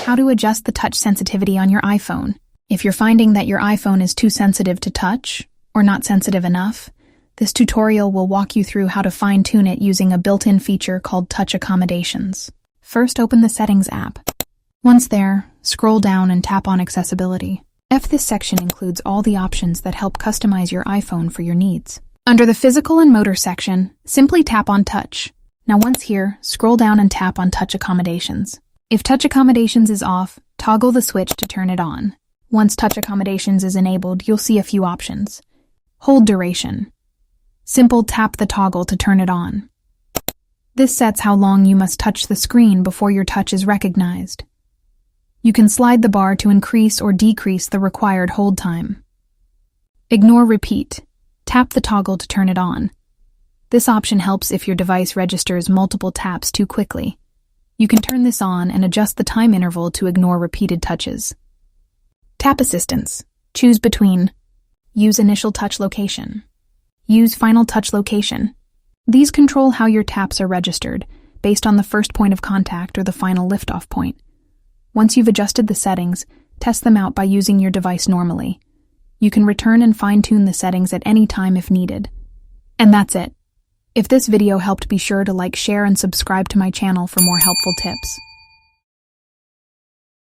How to adjust the touch sensitivity on your iPhone. If you're finding that your iPhone is too sensitive to touch, or not sensitive enough, this tutorial will walk you through how to fine-tune it using a built-in feature called Touch Accommodations. First, open the Settings app. Once there, scroll down and tap on Accessibility. This section includes all the options that help customize your iPhone for your needs. Under the Physical and Motor section, simply tap on Touch. Now once here, scroll down and tap on Touch Accommodations. If Touch Accommodations is off, toggle the switch to turn it on. Once Touch Accommodations is enabled, you'll see a few options. Hold duration. Simple tap the toggle to turn it on. This sets how long you must touch the screen before your touch is recognized. You can slide the bar to increase or decrease the required hold time. Ignore repeat. Tap the toggle to turn it on. This option helps if your device registers multiple taps too quickly. You can turn this on and adjust the time interval to ignore repeated touches. Tap Assistance. Choose between Use Initial Touch Location, Use Final Touch Location. These control how your taps are registered, based on the first point of contact or the final liftoff point. Once you've adjusted the settings, test them out by using your device normally. You can return and fine-tune the settings at any time if needed. And that's it. If this video helped, be sure to like, share, and subscribe to my channel for more helpful tips.